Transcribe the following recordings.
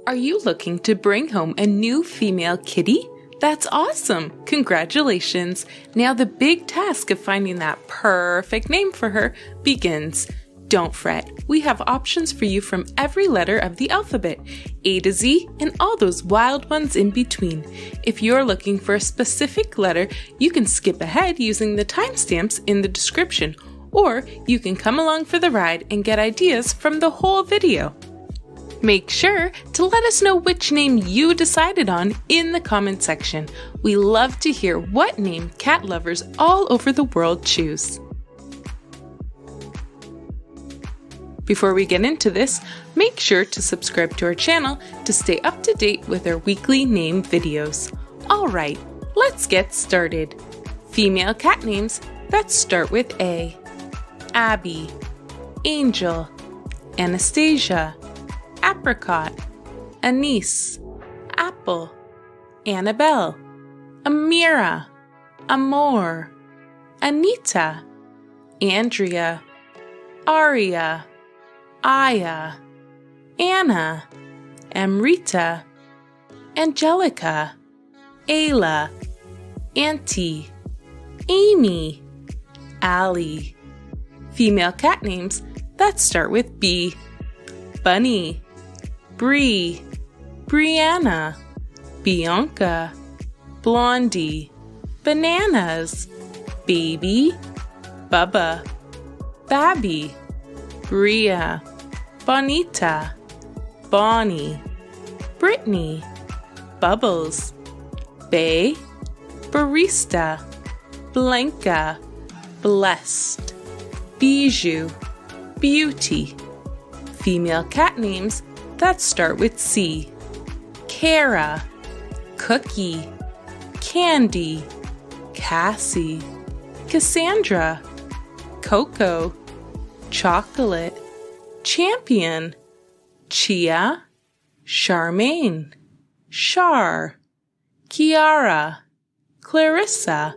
Are you looking to bring home a new female kitty? That's awesome! Congratulations! Now the big task of finding that perfect name for her begins. Don't fret, we have options for you from every letter of the alphabet, A to Z, and all those wild ones in between. If you're looking for a specific letter, you can skip ahead using the timestamps in the description, or you can come along for the ride and get ideas from the whole video. Make sure to let us know which name you decided on in the comment section. We love to hear what name cat lovers all over the world choose. Before we get into this, make sure to subscribe to our channel to stay up to date with our weekly name videos. Alright, let's get started. Female cat names that start with A. Abby, Angel, Anastasia, Apricot, Anise, Apple, Annabelle, Amira, Amor, Anita, Andrea, Aria, Aya, Anna, Amrita, Angelica, Ayla, Auntie, Amy, Allie. Female cat names that start with B. Bunny, Bree, Brianna, Bianca, Blondie, Bananas, Baby, Bubba, Babby, Bria, Bonita, Bonnie, Brittany, Bubbles, Bay, Barista, Blanca, Blessed, Bijou, Beauty. Female cat names that start with C. Kara, Cookie, Candy, Cassie, Cassandra, Coco, Chocolate, Champion, Chia, Charmaine, Char, Kiara, Clarissa,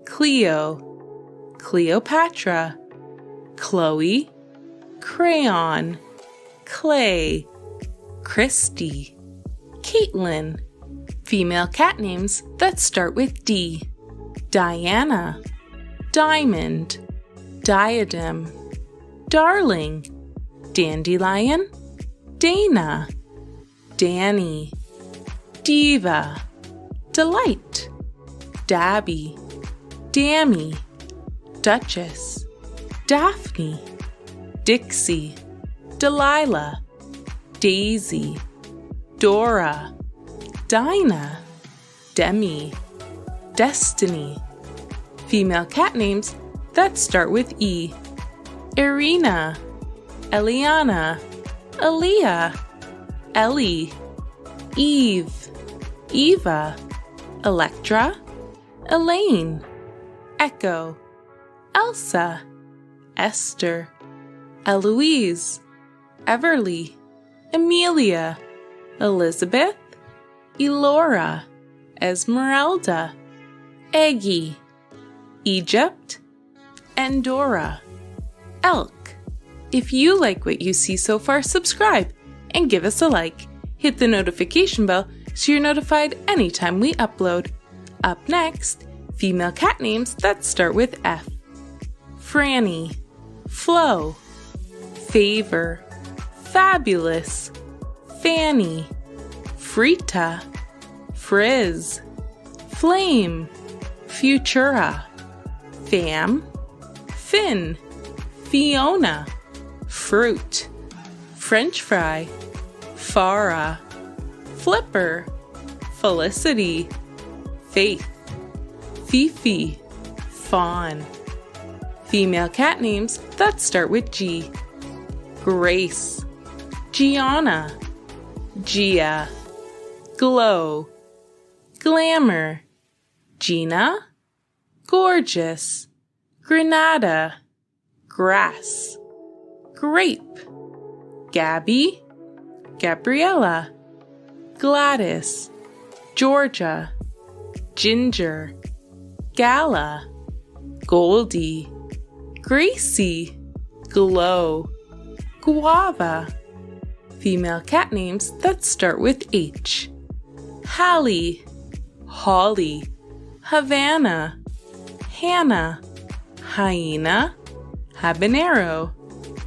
Cleo, Cleopatra, Chloe, Crayon, Clay, Christy, Caitlin. Female cat names that start with D. Diana, Diamond, Diadem, Darling, Dandelion, Dana, Danny, Diva, Delight, Dabby, Dammy, Duchess, Daphne, Dixie, Delilah, Daisy, Dora, Dinah, Demi, Destiny. Female cat names that start with E. Irina, Eliana, Aaliyah, Ellie, Eve, Eva, Electra, Elaine, Echo, Elsa, Esther, Eloise, Everly, Amelia, Elizabeth, Elora, Esmeralda, Eggie, Egypt, Andorra, Elk. If you like what you see so far, subscribe and give us a like. Hit the notification bell so you're notified anytime we upload. Up next, female cat names that start with F. Franny, Flo, Favor, Fabulous, Fanny, Frita, Frizz, Flame, Futura, Fam, Finn, Fiona, Fruit, French Fry, Farah, Flipper, Felicity, Faith, Fifi, Fawn. Female cat names that start with G. Grace, Gianna, Gia, Glow, Glamour, Gina, Gorgeous, Granada, Grass, Grape, Gabby, Gabriella, Gladys, Georgia, Ginger, Gala, Goldie, Gracie, Glow, Guava, Female cat names that start with H. Hallie, Holly, Havana, Hannah, Hyena, Habanero,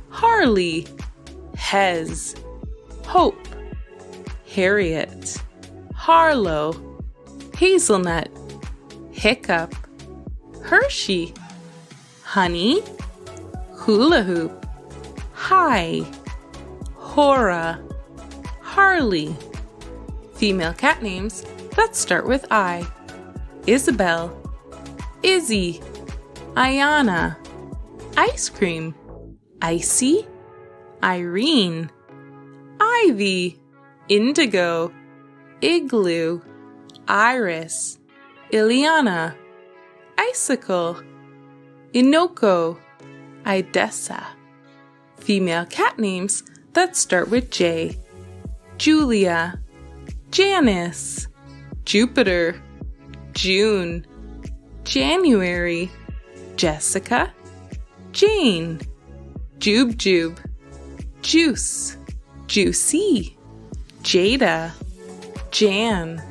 Harley, Hez, Hope, Harriet, Harlow, Hazelnut, Hiccup, Hershey, Honey, Hula Hoop, Hi, Hora, Harley. Female cat names that start with I. Isabel, Izzy, Ayana, Ice Cream, Icy, Irene, Ivy, Indigo, Igloo, Iris, Ileana, Icicle, Inoko, Idessa. Female cat names that start with J. Julia, Janice, Jupiter, June, January, Jessica, Jane, Jube, Juice, Juicy, Jada, Jan,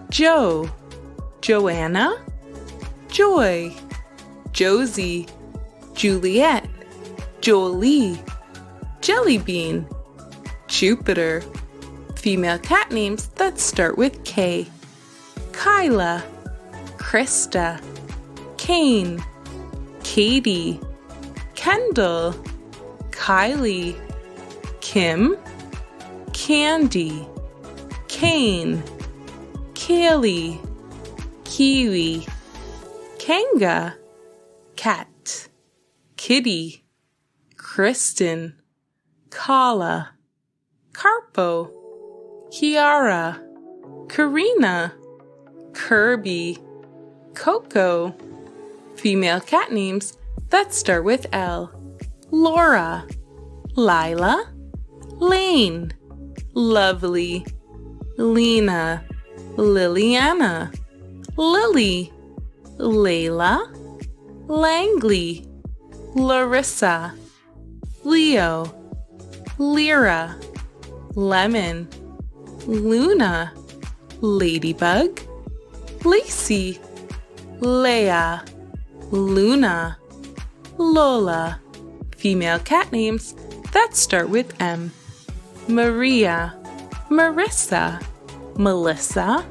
Joe, Joanna, Joy, Josie, Juliet, Jolie, Jellybean, Jupiter. Female cat names that start with K. Kyla, Krista, Kane, Katie, Kendall, Kylie, Kim, Candy, Kane, Kaylee, Kiwi, Kanga, Cat, Kitty, Kristen, Kala, Carpo, Kiara, Karina, Kirby, Coco. Female cat names that start with L. Laura, Lila, Lane, Lovely, Lena, Liliana, Lily, Layla, Langley, Larissa, Leo, Lyra, Lemon, Luna, Ladybug, Lacey, Leia, Luna, Lola. Female cat names that start with M. Maria, Marissa, Melissa,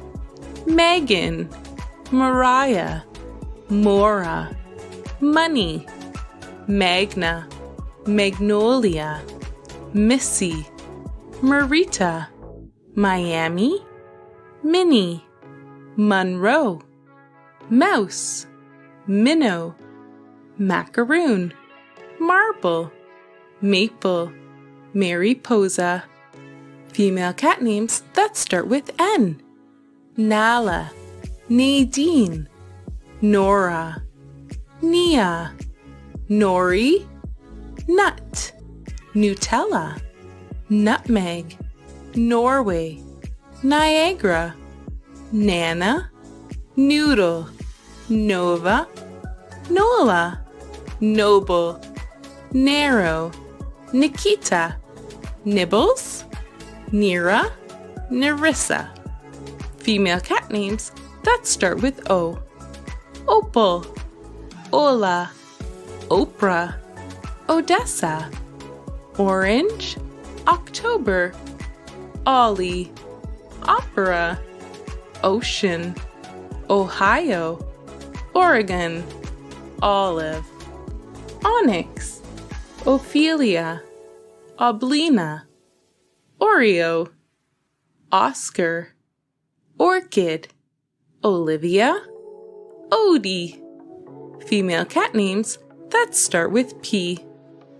Megan, Mariah, Mora, Money, Magna, Magnolia, Missy, Marita, Miami, Minnie, Monroe, Mouse, Minnow, Macaroon, Marble, Maple, Mariposa. Female cat names that start with N. Nala, Nadine, Nora, Nia, Nori, Nut, Nutella, Nutmeg, Norway, Niagara, Nana, Noodle, Nova, Nola, Noble, Narrow, Nikita, Nibbles, Nira, Narissa. Female cat names that start with O. Opal, Ola, Oprah, Odessa, Orange, October, Ollie, Opera, Ocean, Ohio, Oregon, Olive, Onyx, Ophelia, Oblina, Oreo, Oscar, Orchid, Olivia, Odie. Female cat names that start with P.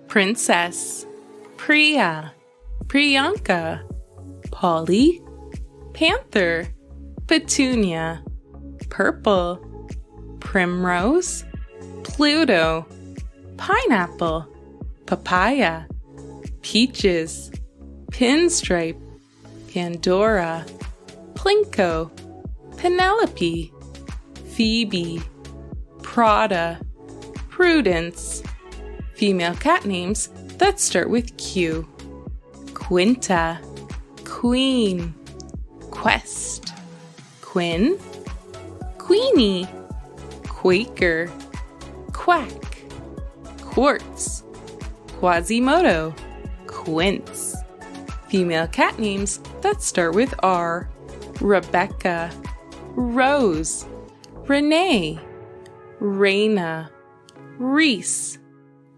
Princess, Priya, Priyanka, Polly, Panther, Petunia, Purple, Primrose, Pluto, Pineapple, Papaya, Peaches, Pinstripe, Pandora, Plinko, Penelope, Phoebe, Prada, Prudence. Female cat names that start with Q. Quinta, queen. Quest, quinn. Queenie, Quaker. Quack, quartz. Quasimodo, quince. Female cat names that start with R. Rebecca, Rose. Renee, Raina. Reese,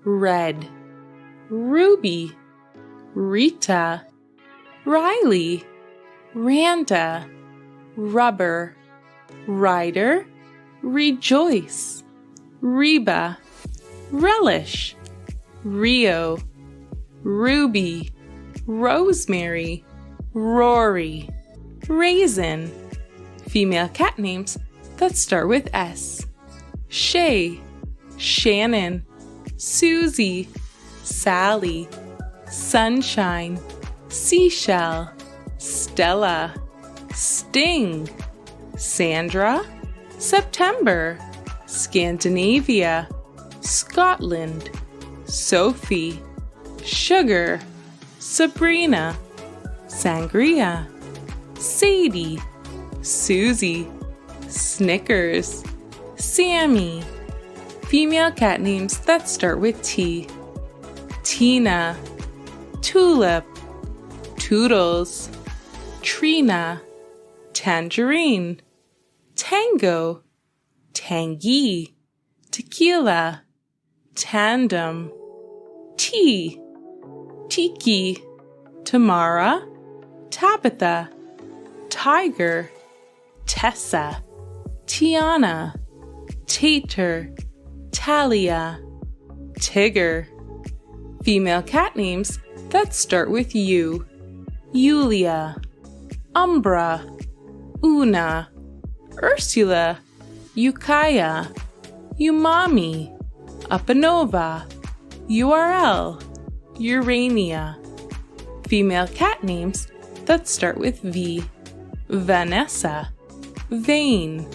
Red. Ruby, Rita. Riley, Randa. Rubber, Ryder. Rejoice, Reba. Relish, Rio. Ruby, Rosemary. Rory, Raisin. Female cat names that start with S. Shay, Shannon. Susie, Sally. Sunshine, Seashell. Stella, Sting. Sandra, September. Scandinavia, Scotland. Sophie, Sugar. Sabrina, Sangria. Sadie, Susie. Snickers, Sammy. Female cat names that start with T. Tina, Tulip. Toodles, Trina. Tangerine, Tango. Tangy, Tequila. Tandem, Tea. Tiki, Tamara. Tabitha, Tiger. Tessa, Tiana. Tater, Talia. Tigger. Female cat names that start with U. Yulia, Umbra. Una, Ursula. Ukiah, Umami. Upanova, URL. Urania. Female cat names that start with V. Vanessa, Vane.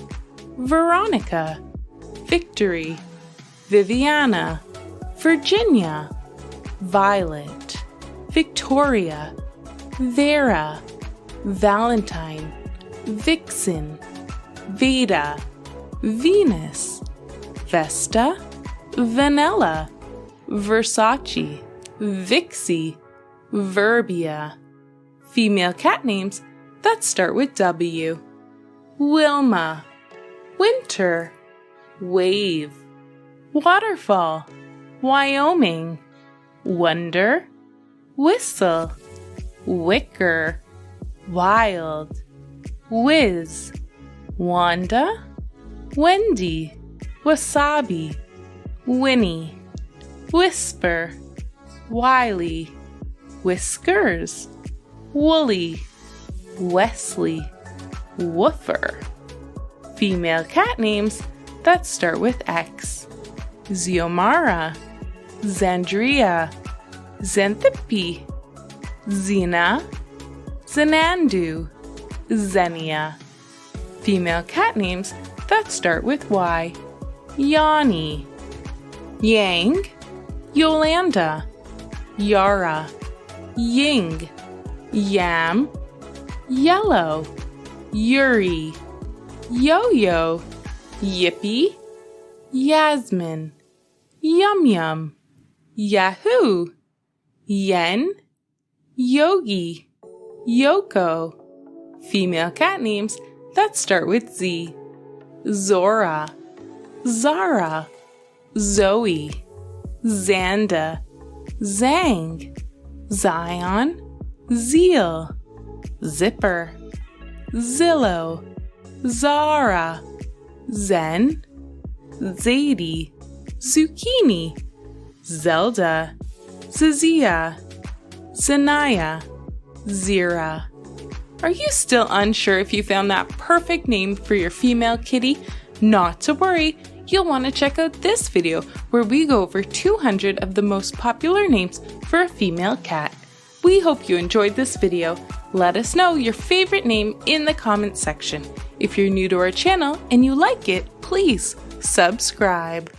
Veronica, Victory. Viviana, Virginia. Violet, Victoria. Vera, Valentine. Vixen, Veda. Venus, Vesta. Vanilla, Versace. Vixie, Verbia. Female cat names that start with W. Wilma, Winter. Wave, Waterfall. Wyoming, Wonder. Whistle, Wicker. Wild, Whiz. Wanda, Wendy. Wasabi, Winnie. Whisper, Wiley. Whiskers, Woolly. Wesley, Woofer. Female cat names that start with X. Xiomara, Zandria. Xanthippe, Xena. Xanandu, Xenia. Female cat names that start with Y. Yanni, Yang. Yolanda, Yara. Ying, Yam. Yellow, Yuri. Yo-yo, Yippee. Yasmin, Yum Yum. Yahoo, Yen. Yogi, Yoko. Female cat names that start with Z. Zora, Zara. Zoe, Xanda. Zang, Zion. Zeal, Zipper. Zillow, Zara. Zen, Zadie. Zucchini, Zelda. Zazia, Zanaya. Zira. Are you still unsure if you found that perfect name for your female kitty? Not to worry, you'll want to check out this video where we go over 200 of the most popular names for a female cat. We hope you enjoyed this video. Let us know your favorite name in the comments section. If you're new to our channel and you like it, please subscribe.